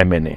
MNA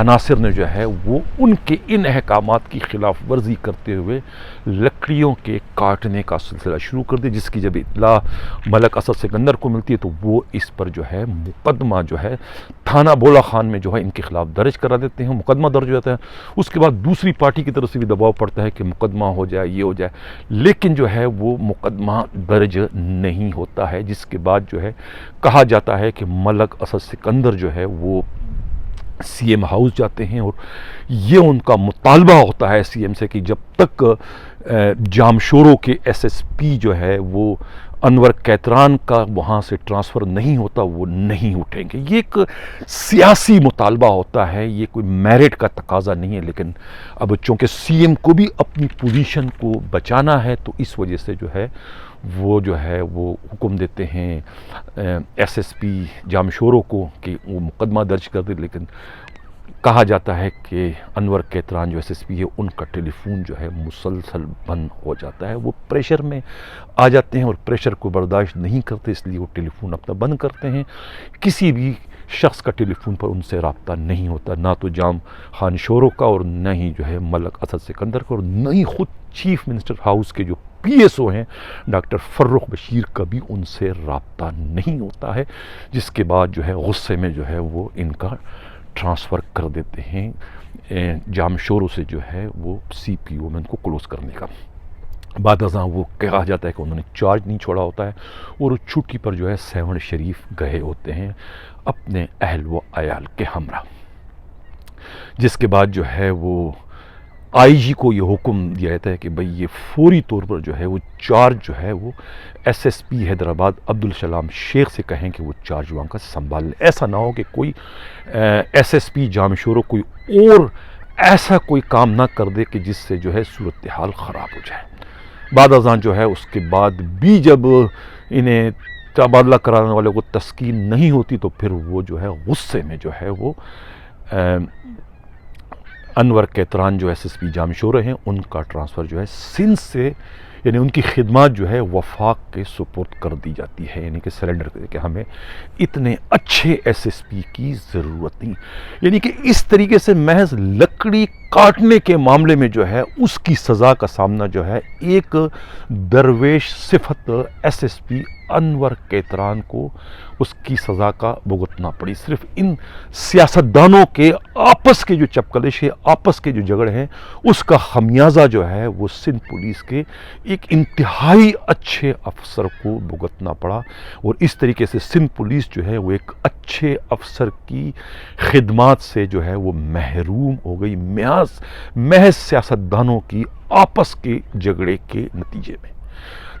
عناصر نے جو ہے وہ ان کے ان احکامات کی خلاف ورزی کرتے ہوئے لکڑیوں کے کاٹنے کا سلسلہ شروع کر دیا، جس کی جب اطلاع ملک اسد سکندر کو ملتی ہے تو وہ اس پر جو ہے مقدمہ جو ہے تھانہ بولا خان میں جو ہے ان کے خلاف درج کرا دیتے ہیں، مقدمہ درج ہو جاتا ہے۔ اس کے بعد دوسری پارٹی کی طرف سے بھی دباؤ پڑتا ہے کہ مقدمہ ہو جائے، یہ ہو جائے، لیکن جو ہے وہ مقدمہ درج نہیں ہوتا ہے، جس کے بعد جو ہے کہا جاتا ہے کہ ملک اسد سکندر جو ہے وہ سی ایم ہاؤس جاتے ہیں، اور یہ ان کا مطالبہ ہوتا ہے سی ایم سے کہ جب تک جامشورو کے ایس ایس پی جو ہے وہ انور کیتران کا وہاں سے ٹرانسفر نہیں ہوتا وہ نہیں اٹھیں گے۔ یہ ایک سیاسی مطالبہ ہوتا ہے، یہ کوئی میرٹ کا تقاضا نہیں ہے، لیکن اب چونکہ سی ایم کو بھی اپنی پوزیشن کو بچانا ہے تو اس وجہ سے جو ہے وہ حکم دیتے ہیں ایس ایس پی جامشورو کو کہ وہ مقدمہ درج کر دے، لیکن کہا جاتا ہے کہ انور کیتران جو ایس ایس پی ہے ان کا ٹیلی فون جو ہے مسلسل بند ہو جاتا ہے، وہ پریشر میں آ جاتے ہیں اور پریشر کو برداشت نہیں کرتے، اس لیے وہ ٹیلی فون اپنا بند کرتے ہیں۔ کسی بھی شخص کا ٹیلی فون پر ان سے رابطہ نہیں ہوتا، نہ تو جام خان شورو کا اور نہ ہی جو ہے ملک اسد سکندر کا، اور نہ ہی خود چیف منسٹر ہاؤس کے جو پی ایس او ہیں ڈاکٹر فرخ بشیر کا بھی ان سے رابطہ نہیں ہوتا ہے، جس کے بعد جو ہے غصے میں جو ہے وہ ان کا ٹرانسفر کر دیتے ہیں جامشورو سے جو ہے وہ سی پی او میں ان کو کلوز کرنے کا۔ بعد ازاں وہ کہا جاتا ہے کہ انہوں نے چارج نہیں چھوڑا ہوتا ہے اور وہ چھٹی پر جو ہے سیون شریف گئے ہوتے ہیں اپنے اہل و عیال کے ہمراہ، جس کے بعد جو ہے وہ آئی جی کو یہ حکم دیا جاتا ہے کہ بھئی یہ فوری طور پر جو ہے وہ چارج جو ہے وہ S S P Hyderabad Abdussalam Sheikh سے کہیں کہ وہ چارج وہاں کا سنبھال لے۔ ایسا نہ ہو کہ کوئی ایس ایس پی جامشورو کوئی اور ایسا کوئی کام نہ کر دے کہ جس سے جو ہے صورتحال خراب ہو جائے۔ بعد ازاں جو ہے اس کے بعد بھی جب انہیں تبادلہ کرانے والے کو تسکین نہیں ہوتی تو پھر وہ جو ہے غصے میں جو ہے وہ انور کیتران جو ایس ایس پی جامشورو ہیں ان کا ٹرانسفر جو ہے سندھ سے، یعنی ان کی خدمات جو ہے وفاق کے سپرد کر دی جاتی ہے، یعنی کہ سرنڈر کر کہ ہمیں اتنے اچھے ایس ایس پی کی ضرورت نہیں، یعنی کہ اس طریقے سے محض لکڑی کاٹنے کے معاملے میں جو ہے اس کی سزا کا سامنا جو ہے ایک درویش صفت ایس ایس پی انور کیتران کو اس کی سزا کا بھگتنا پڑی۔ صرف ان سیاستدانوں کے آپس کے جو چپکلش ہے، آپس کے جو جھگڑے ہیں، اس کا خمیازہ جو ہے وہ سندھ پولیس کے ایک انتہائی اچھے افسر کو بھگتنا پڑا، اور اس طریقے سے سندھ پولیس جو ہے وہ ایک اچھے افسر کی خدمات سے جو ہے وہ محروم ہو گئی محض سیاستدانوں کی آپس کے جھگڑے کے نتیجے میں۔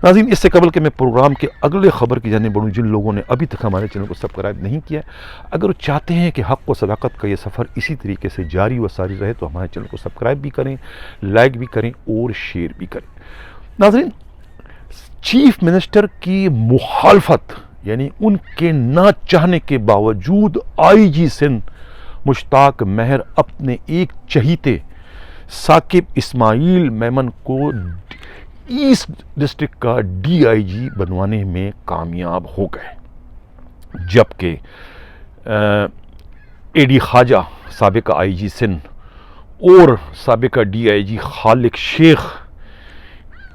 ناظرین، اس سے قبل کہ میں پروگرام کے اگلے خبر کی جانب بڑھوں، جن لوگوں نے ابھی تک ہمارے چینل کو سبسکرائب نہیں کیا، اگر وہ چاہتے ہیں کہ حق و صداقت کا یہ سفر اسی طریقے سے جاری و ساری رہے تو ہمارے چینل کو سبسکرائب بھی کریں، لائک بھی کریں اور شیئر بھی کریں۔ ناظرین، چیف منسٹر کی مخالفت، یعنی ان کے نہ چاہنے کے باوجود آئی جی سندھ مشتاق مہر اپنے ایک چہیتے ثاقب اسماعیل میمن کو ایسٹ ڈسٹرکٹ کا ڈی آئی جی بنوانے میں کامیاب ہو گئے، جبکہ اے ڈی خواجہ سابقہ آئی جی سندھ اور سابقہ ڈی آئی جی خالق شیخ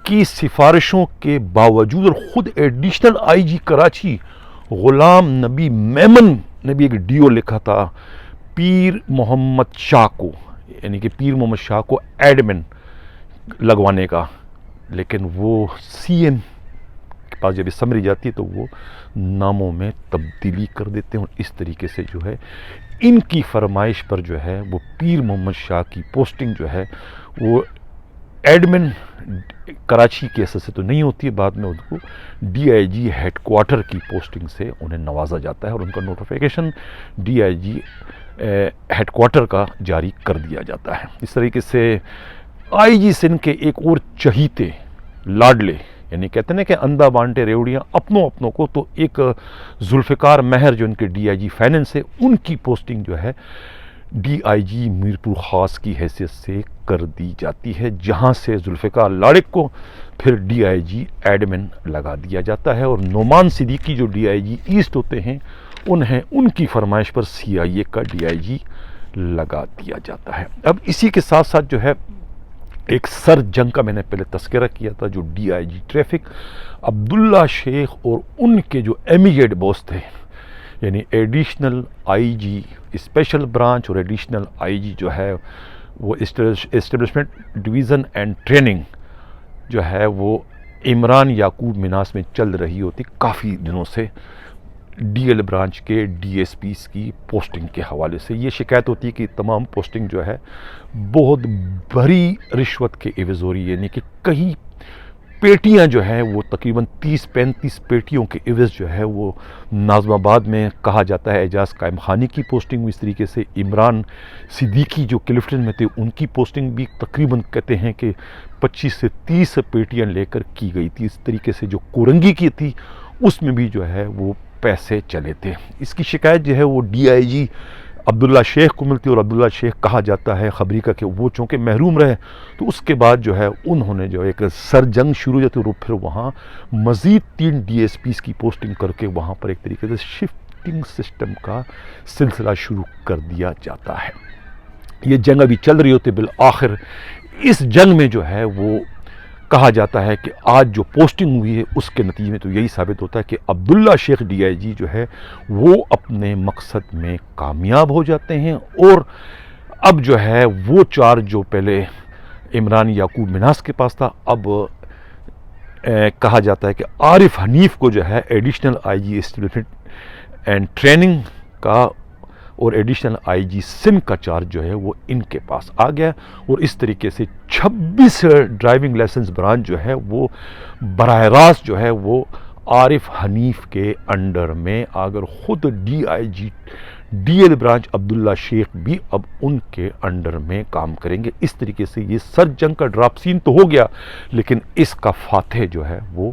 کی سفارشوں کے باوجود اور خود ایڈیشنل آئی جی کراچی غلام نبی میمن نے بھی ایک ڈیو لکھا تھا پیر محمد شاہ کو، یعنی کہ پیر محمد شاہ کو ایڈمن لگوانے کا، لیکن وہ سی ایم کے پاس جب سمری جاتی ہے تو وہ ناموں میں تبدیلی کر دیتے ہیں، اور اس طریقے سے جو ہے ان کی فرمائش پر جو ہے وہ پیر محمد شاہ کی پوسٹنگ جو ہے وہ ایڈمن کراچی کے حصے سے تو نہیں ہوتی ہے، بعد میں ان کو D I G head quarter کی پوسٹنگ سے انہیں نوازا جاتا ہے اور ان کا notification D I G head quarter کا جاری کر دیا جاتا ہے۔ اس طریقے سے آئی جی سندھ کے ایک اور چہیتے لاڈلے، یعنی کہتے ہیں کہ اندھا بانٹے ریوڑیاں اپنوں کو، تو ایک ذوالفقار مہر جو ان کے ڈی آئی جی فائننس ہے، ان کی پوسٹنگ جو ہے ڈی آئی جی میرپور خاص کی حیثیت سے کر دی جاتی ہے، جہاں سے ذوالفقار لاڑق کو پھر ڈی آئی جی ایڈمن لگا دیا جاتا ہے، اور نعمان صدیقی جو ڈی آئی جی ایسٹ ہوتے ہیں انہیں ان کی فرمائش پر سی آئی اے کا ڈی آئی جی لگا دیا جاتا ہے۔ اب اسی کے ساتھ ساتھ جو ہے ایک سر جنگ کا میں نے پہلے تذکرہ کیا تھا، جو ڈی آئی جی ٹریفک عبداللہ شیخ اور ان کے جو امیجیٹ باس تھے، یعنی additional I G special branch اور ایڈیشنل آئی جی جو ہے وہ اسٹیبلشمنٹ ڈویژن اینڈ ٹریننگ جو ہے وہ عمران یعقوب مناس میں چل رہی ہوتی کافی دنوں سے، ڈی ایل برانچ کے ڈی ایس پیز کی پوسٹنگ کے حوالے سے یہ شکایت ہوتی ہے کہ تمام پوسٹنگ جو ہے بہت بڑی رشوت کے عوض ہو رہی ہے، یعنی کہ کئی پیٹیاں جو ہیں وہ تقریباً 30-35 پیٹیوں کے عوض جو ہے وہ ناظم آباد میں کہا جاتا ہے اعجاز قائم خانی کی پوسٹنگ ہوئی، اس طریقے سے عمران صدیقی جو کلفٹن میں تھے ان کی پوسٹنگ بھی تقریباً کہتے ہیں کہ 25 سے 30 پیٹیاں لے کر کی گئی تھی۔ اس طریقے سے جو کورنگی کی تھی اس میں بھی جو ہے وہ پیسے چلے تھے۔ اس کی شکایت جو ہے وہ ڈی آئی جی عبداللہ شیخ کو ملتی، اور عبداللہ شیخ کہا جاتا ہے خبری کا کہ وہ چونکہ محروم رہے تو اس کے بعد جو ہے انہوں نے جو ایک سر جنگ شروع ہو جاتی، اور پھر وہاں مزید 3 ڈی ایس پیز کی پوسٹنگ کر کے وہاں پر ایک طریقے سے شفٹنگ سسٹم کا سلسلہ شروع کر دیا جاتا ہے۔ یہ جنگ ابھی چل رہی ہوتی، بالآخر اس جنگ میں جو ہے وہ کہا جاتا ہے کہ آج جو پوسٹنگ ہوئی ہے اس کے نتیجے میں تو یہی ثابت ہوتا ہے کہ عبداللہ شیخ ڈی آئی جی جو ہے وہ اپنے مقصد میں کامیاب ہو جاتے ہیں، اور اب جو ہے وہ چارج جو پہلے عمران یعقوب مناس کے پاس تھا، اب کہا جاتا ہے کہ عارف حنیف کو جو ہے additional I G establishment and training کا اور ایڈیشنل آئی جی سندھ کا چارج جو ہے وہ ان کے پاس آ گیا، اور اس طریقے سے 26 ڈرائیونگ لائسنس برانچ جو ہے وہ براہ راست جو ہے وہ عارف حنیف کے انڈر میں، اگر خود D I G D L branch Abdullah Sheikh بھی اب ان کے انڈر میں کام کریں گے۔ اس طریقے سے یہ سر جنگ کا ڈراپ سین تو ہو گیا، لیکن اس کا فاتح جو ہے وہ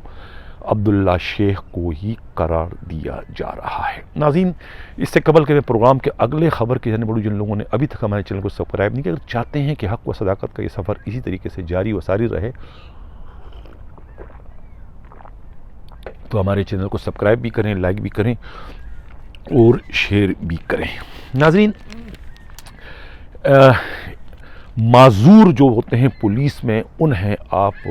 عبداللہ شیخ کو ہی قرار دیا جا رہا ہے۔ ناظرین، اس سے قبل کہ میں پروگرام کے اگلے خبر کی جانب بڑھوں، جن لوگوں نے ابھی تک ہمارے چینل کو سبسکرائب نہیں کیا، اگر چاہتے ہیں کہ حق و صداقت کا یہ سفر اسی طریقے سے جاری و ساری رہے تو ہمارے چینل کو سبسکرائب بھی کریں، لائک بھی کریں اور شیئر بھی کریں۔ ناظرین، معذور جو ہوتے ہیں پولیس میں، انہیں آپ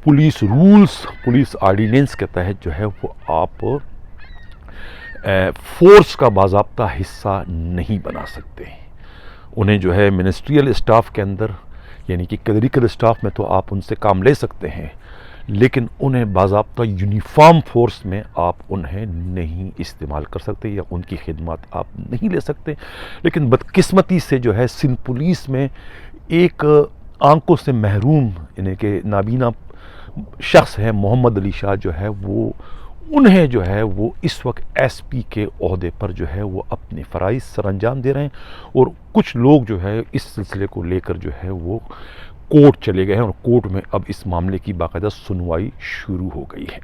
پولیس رولز، پولیس آرڈیننس کے تحت جو ہے وہ آپ فورس کا باضابطہ حصہ نہیں بنا سکتے۔ انہیں جو ہے منسٹریل اسٹاف کے اندر، یعنی کہ کلریکل اسٹاف میں تو آپ ان سے کام لے سکتے ہیں، لیکن انہیں باضابطہ یونیفارم فورس میں آپ انہیں نہیں استعمال کر سکتے یا ان کی خدمات آپ نہیں لے سکتے۔ لیکن بدقسمتی سے جو ہے سندھ پولیس میں ایک آنکھوں سے محروم، یعنی کہ نابینا شخص ہے محمد علی شاہ، جو ہے وہ انہیں جو ہے وہ اس وقت ایس پی کے عہدے پر جو ہے وہ اپنے فرائض سر انجام دے رہے ہیں، اور کچھ لوگ جو ہے اس سلسلے کو لے کر جو ہے وہ کورٹ چلے گئے ہیں، اور کورٹ میں اب اس معاملے کی باقاعدہ سنوائی شروع ہو گئی ہے۔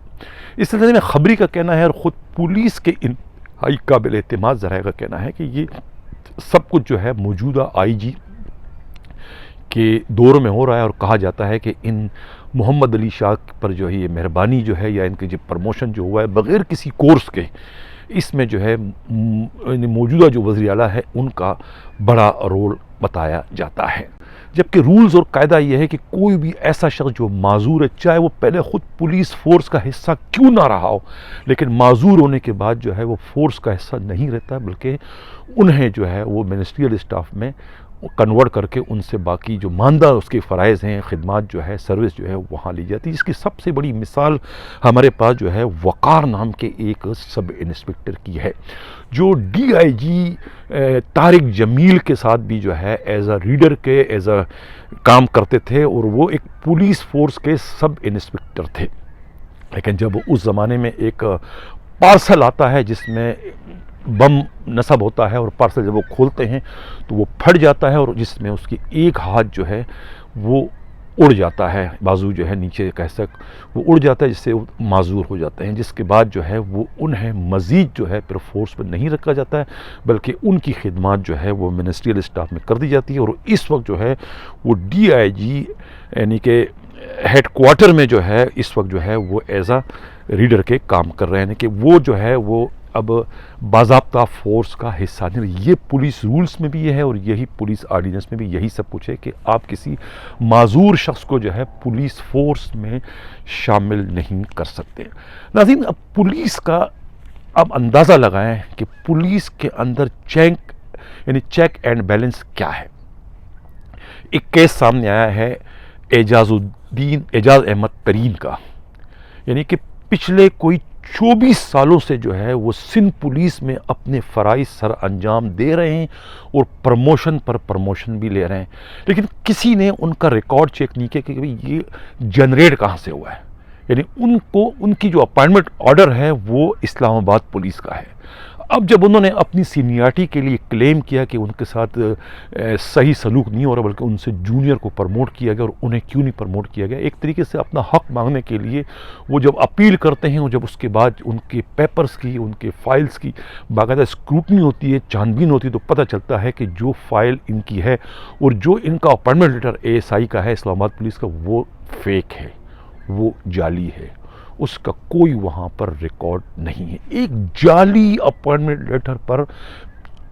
اس سلسلے میں خبری کا کہنا ہے، اور خود پولیس کے انتہائی قابل اعتماد ذرائع کا کہنا ہے کہ یہ سب کچھ جو ہے موجودہ آئی جی کے دور میں ہو رہا ہے، اور کہا جاتا ہے کہ ان محمد علی شاہ پر جو ہے یہ مہربانی جو ہے یا ان کے جو پروموشن جو ہوا ہے بغیر کسی کورس کے، اس میں جو ہے موجودہ جو وزیر اعلیٰ ہے ان کا بڑا رول بتایا جاتا ہے۔ جبکہ رولز اور قاعدہ یہ ہے کہ کوئی بھی ایسا شخص جو معذور ہے، چاہے وہ پہلے خود پولیس فورس کا حصہ کیوں نہ رہا ہو، لیکن معذور ہونے کے بعد جو ہے وہ فورس کا حصہ نہیں رہتا، بلکہ انہیں جو ہے وہ منسٹریل اسٹاف میں کنورٹ کر کے ان سے باقی جو ماندہ اس کے فرائض ہیں، خدمات جو ہے، سروس جو ہے وہاں لی جاتی ہے۔ اس کی سب سے بڑی مثال ہمارے پاس جو ہے وقار نام کے ایک سب انسپکٹر کی ہے، جو ڈی آئی جی طارق جمیل کے ساتھ بھی جو ہے ایز اے ریڈر کے ایز اے کام کرتے تھے، اور وہ ایک پولیس فورس کے سب انسپکٹر تھے۔ لیکن جب اس زمانے میں ایک پارسل آتا ہے جس میں بم نصب ہوتا ہے، اور پارسل جب وہ کھولتے ہیں تو وہ پھٹ جاتا ہے، اور جس میں اس کی ایک ہاتھ جو ہے وہ اڑ جاتا ہے، بازو جو ہے نیچے وہ اڑ جاتا ہے، جس سے وہ معذور ہو جاتے ہیں، جس کے بعد جو ہے وہ انہیں مزید جو ہے پھر فورس پر نہیں رکھا جاتا ہے، بلکہ ان کی خدمات جو ہے وہ منسٹریل اسٹاف میں کر دی جاتی ہے، اور اس وقت جو ہے وہ ڈی آئی جی یعنی کہ ہیڈ کوارٹر میں جو ہے اس وقت جو ہے وہ ایز اے ریڈر کے کام کر رہے ہیں، کہ وہ جو ہے وہ اب باضابطہ فورس کا حصہ نہیں. یہ پولیس رولز میں بھی یہ ہے اور یہی پولیس آرڈیننس میں بھی یہی سب کچھ ہے کہ آپ کسی معذور شخص کو جو ہے پولیس فورس میں شامل نہیں کر سکتے. ناظرین، اب پولیس کا اب اندازہ لگائیں کہ پولیس کے اندر چیک اینڈ بیلنس کیا ہے. ایک کیس سامنے آیا ہے اعجاز احمد ترین کا، یعنی کہ پچھلے کوئی 24 سالوں سے جو ہے وہ سندھ پولیس میں اپنے فرائض سر انجام دے رہے ہیں اور پروموشن پر پروموشن بھی لے رہے ہیں، لیکن کسی نے ان کا ریکارڈ چیک نہیں کیا کہ یہ جنریٹ کہاں سے ہوا ہے. یعنی ان کی جو اپائنٹمنٹ آرڈر ہے وہ اسلام آباد پولیس کا ہے. اب جب انہوں نے اپنی سینیارٹی کے لیے کلیم کیا کہ ان کے ساتھ صحیح سلوک نہیں ہو رہا بلکہ ان سے جونیئر کو پروموٹ کیا گیا، اور انہیں کیوں نہیں پروموٹ کیا گیا، ایک طریقے سے اپنا حق مانگنے کے لیے وہ جب اپیل کرتے ہیں اور جب اس کے بعد ان کے پیپرز کی، ان کے فائلز کی باقاعدہ اسکروٹنی ہوتی ہے، چھان بین ہوتی ہے، تو پتہ چلتا ہے کہ جو فائل ان کی ہے اور جو ان کا اپائنٹمنٹ لیٹر ASI کا ہے اسلام آباد پولیس کا، وہ فیک ہے، وہ جعلی ہے، اس کا کوئی وہاں پر ریکارڈ نہیں ہے. ایک جعلی اپائنٹمنٹ لیٹر پر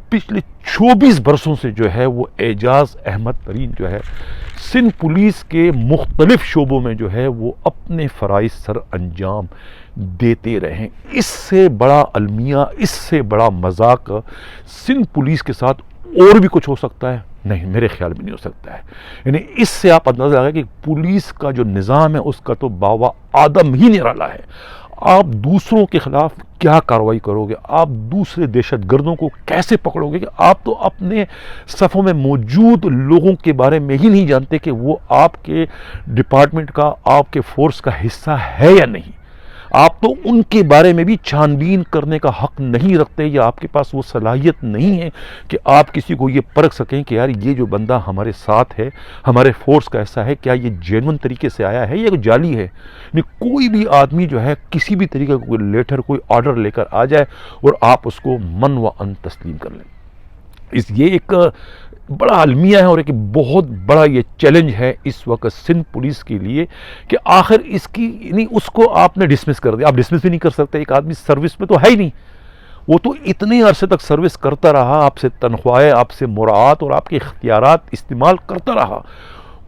پچھلے 24 برسوں سے جو ہے وہ اعجاز احمد ترین جو ہے سندھ پولیس کے مختلف شعبوں میں جو ہے وہ اپنے فرائض سر انجام دیتے رہے. اس سے بڑا المیہ، اس سے بڑا مذاق سندھ پولیس کے ساتھ اور بھی کچھ ہو سکتا ہے؟ نہیں، میرے خیال میں نہیں ہو سکتا ہے. یعنی اس سے آپ اندازہ لگائیں کہ پولیس کا جو نظام ہے اس کا تو باوا آدم ہی نرالا ہے. آپ دوسروں کے خلاف کیا کارروائی کرو گے؟ آپ دوسرے دہشت گردوں کو کیسے پکڑو گے کہ آپ تو اپنے صفوں میں موجود لوگوں کے بارے میں ہی نہیں جانتے کہ وہ آپ کے ڈپارٹمنٹ کا، آپ کے فورس کا حصہ ہے یا نہیں. آپ تو ان کے بارے میں بھی چھان بین کرنے کا حق نہیں رکھتے، یا آپ کے پاس وہ صلاحیت نہیں ہے کہ آپ کسی کو یہ پرکھ سکیں کہ یار یہ جو بندہ ہمارے ساتھ ہے، ہمارے فورس کا ایسا ہے، کیا یہ جینون طریقے سے آیا ہے یا جعلی ہے. کوئی بھی آدمی جو ہے کسی بھی طریقے کا کوئی لیٹر، کوئی آرڈر لے کر آ جائے اور آپ اس کو من و ان تسلیم کر لیں. یہ ایک بڑا المیہ ہے اور ایک بہت بڑا یہ چیلنج ہے اس وقت سندھ پولیس کے لیے کہ آخر اس کی، یعنی اس کو آپ نے ڈسمس کر دیا. آپ ڈسمس بھی نہیں کر سکتے، ایک آدمی سروس میں تو ہے ہی نہیں، وہ تو اتنے عرصے تک سروس کرتا رہا، آپ سے تنخواہیں، آپ سے مراعات اور آپ کے اختیارات استعمال کرتا رہا.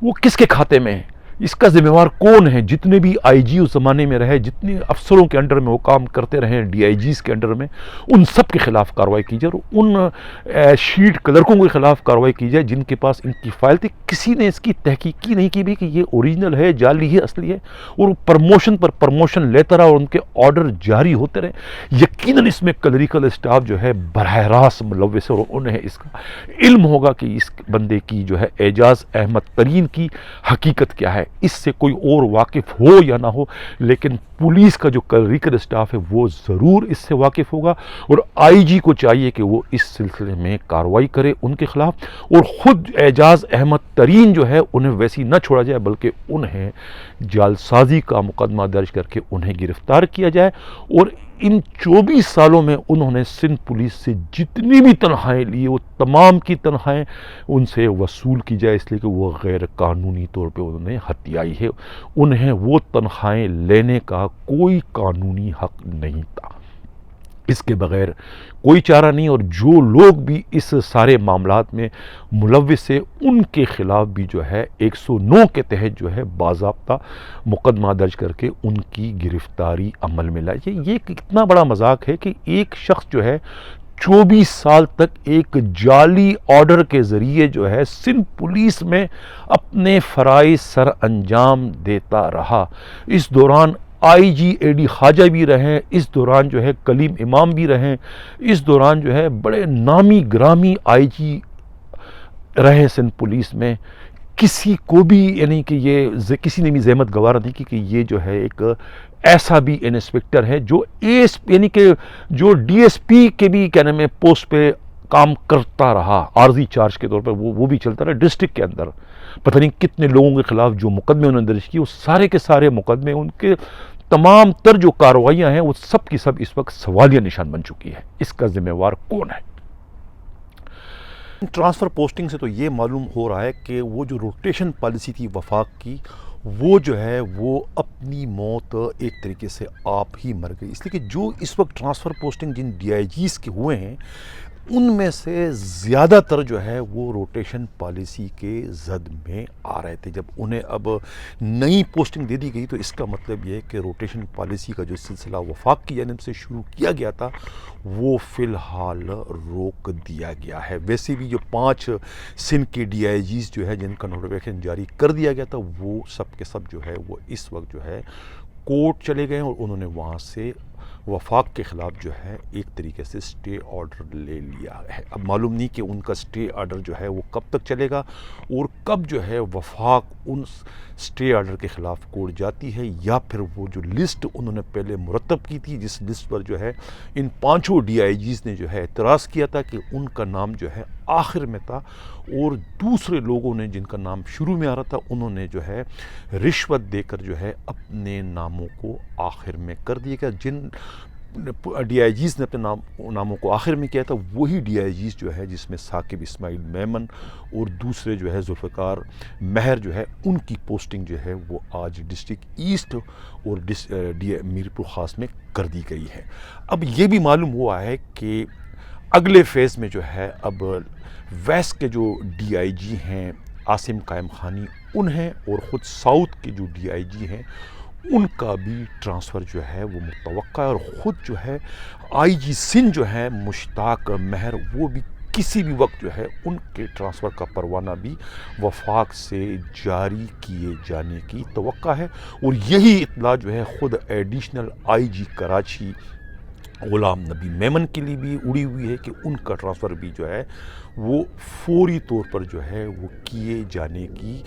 وہ کس کے کھاتے میں ہے؟ اس کا ذمہ دار کون ہے؟ جتنے بھی IG اس زمانے میں رہے، جتنے افسروں کے انڈر میں وہ کام کرتے رہے، DIGs کے انڈر میں، ان سب کے خلاف کارروائی کی جائے اور ان شیٹ کلرکوں کے خلاف کارروائی کی جائے جن کے پاس ان کی فائل تھی. کسی نے اس کی تحقیق کی نہیں کی بھی کہ یہ اوریجنل ہے، جعلی ہے، اصلی ہے، اور پروموشن پر پروموشن لیتا رہا اور ان کے آرڈر جاری ہوتے رہے. یقیناً اس میں کلریکل اسٹاف جو ہے براہ راست ملوث ہے اور انہیں اس کا علم ہوگا کہ اس بندے کی جو ہے اعجاز احمد ترین کی حقیقت کیا ہے. اس سے کوئی اور واقف ہو یا نہ ہو، لیکن پولیس کا جو کلریکل اسٹاف ہے وہ ضرور اس سے واقف ہوگا، اور IG کو چاہیے کہ وہ اس سلسلے میں کارروائی کرے ان کے خلاف، اور خود اعجاز احمد ترین جو ہے انہیں ویسی نہ چھوڑا جائے بلکہ انہیں جعلسازی کا مقدمہ درج کر کے انہیں گرفتار کیا جائے. اور ان 24 سالوں میں انہوں نے سندھ پولیس سے جتنی بھی تنخواہیں لی وہ تمام کی تنخواہیں ان سے وصول کی جائے، اس لیے کہ وہ غیر قانونی طور پہ انہوں نے ہتھیائی ہے. انہیں وہ تنخواہیں لینے کا کوئی قانونی حق نہیں تھا. اس کے بغیر کوئی چارہ نہیں، اور جو لوگ بھی اس سارے معاملات میں ملوث ہے ان کے خلاف بھی جو ہے 109 کے تحت جو ہے باضابطہ مقدمہ درج کر کے ان کی گرفتاری عمل میں لائی جائے. یہ کتنا بڑا مذاق ہے کہ ایک شخص جو ہے 24 سال تک ایک جعلی آرڈر کے ذریعے جو ہے سندھ پولیس میں اپنے فرائض سر انجام دیتا رہا. اس دوران IG AD خواجہ بھی رہے، اس دوران جو ہے کلیم امام بھی رہے، اس دوران جو ہے بڑے نامی گرامی IG رہے سندھ پولیس میں. کسی کو بھی یعنی کہ یہ کسی نے بھی زحمت گوارا نہیں کی کہ یہ جو ہے ایک ایسا بھی انسپیکٹر ہے جو یعنی کہ جو DSP کے بھی کیا نام ہے پوسٹ پہ کام کرتا رہا عارضی چارج کے طور پر، وہ بھی چلتا رہا ڈسٹرکٹ کے اندر. پتہ نہیں کتنے لوگوں کے خلاف جو مقدمے انہوں نے درج کیے، وہ سارے کے سارے مقدمے، ان کے تمام تر جو کارروائیاں ہیں وہ سب کی سب اس وقت سوالیہ نشان بن چکی ہے. اس کا ذمہ وار کون ہے؟ ٹرانسفر پوسٹنگ سے تو یہ معلوم ہو رہا ہے کہ وہ جو روٹیشن پالیسی تھی وفاق کی وہ جو ہے وہ اپنی موت ایک طریقے سے آپ ہی مر گئی، اس لیے کہ جو اس وقت ٹرانسفر پوسٹنگ جن ڈی آئی جیز کے ہوئے ہیں ان میں سے زیادہ تر جو ہے وہ روٹیشن پالیسی کے زد میں آ رہے تھے۔ جب انہیں اب نئی پوسٹنگ دے دی گئی تو اس کا مطلب یہ ہے کہ روٹیشن پالیسی کا جو سلسلہ وفاق کی جانب سے شروع کیا گیا تھا وہ فی الحال روک دیا گیا ہے۔ ویسے بھی جو 5 سندھ کے ڈی آئی جیز جو ہے جن کا نوٹیفیکیشن جاری کر دیا گیا تھا وہ سب کے سب جو ہے وہ اس وقت جو ہے کورٹ چلے گئے اور انہوں نے وہاں سے وفاق کے خلاف جو ہے ایک طریقے سے سٹے آرڈر لے لیا ہے۔ اب معلوم نہیں کہ ان کا سٹے آرڈر جو ہے وہ کب تک چلے گا اور کب جو ہے وفاق ان سٹے آرڈر کے خلاف کورٹ جاتی ہے، یا پھر وہ جو لسٹ انہوں نے پہلے مرتب کی تھی جس لسٹ پر جو ہے ان 5 ڈی آئی جیز نے جو ہے اعتراض کیا تھا کہ ان کا نام جو ہے آخر میں تھا اور دوسرے لوگوں نے جن کا نام شروع میں آ رہا تھا انہوں نے جو ہے رشوت دے کر جو ہے اپنے ناموں کو آخر میں کر دیا گیا۔ جن ڈی آئی جیز نے اپنے ناموں کو آخر میں کیا تھا وہی ڈی آئی جیز جو ہے جس میں ثاقب اسماعیل میمن اور دوسرے جو ہے ذوالفقار مہر جو ہے ان کی پوسٹنگ جو ہے وہ آج ڈسٹرکٹ ایسٹ اور میرپور خاص میں کر دی گئی ہے۔ اب یہ بھی معلوم ہوا ہے کہ اگلے فیز میں جو ہے اب ویسٹ کے جو ڈی آئی جی ہیں عاصم قائم خانی ان ہیں اور خود ساؤتھ کے جو ڈی آئی جی ہیں ان کا بھی ٹرانسفر جو ہے وہ متوقع ہے، اور خود جو ہے آئی جی سندھ جو ہے مشتاق مہر وہ بھی کسی بھی وقت جو ہے ان کے ٹرانسفر کا پروانہ بھی وفاق سے جاری کیے جانے کی توقع ہے، اور یہی اطلاع جو ہے خود ایڈیشنل آئی جی کراچی غلام نبی میمن کے لیے بھی اڑی ہوئی ہے کہ ان کا ٹرانسفر بھی جو ہے وہ فوری طور پر جو ہے وہ کیے جانے کی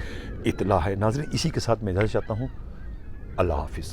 اطلاع ہے۔ ناظرین اسی کے ساتھ میں اجازت چاہتا ہوں، اللہ حافظ۔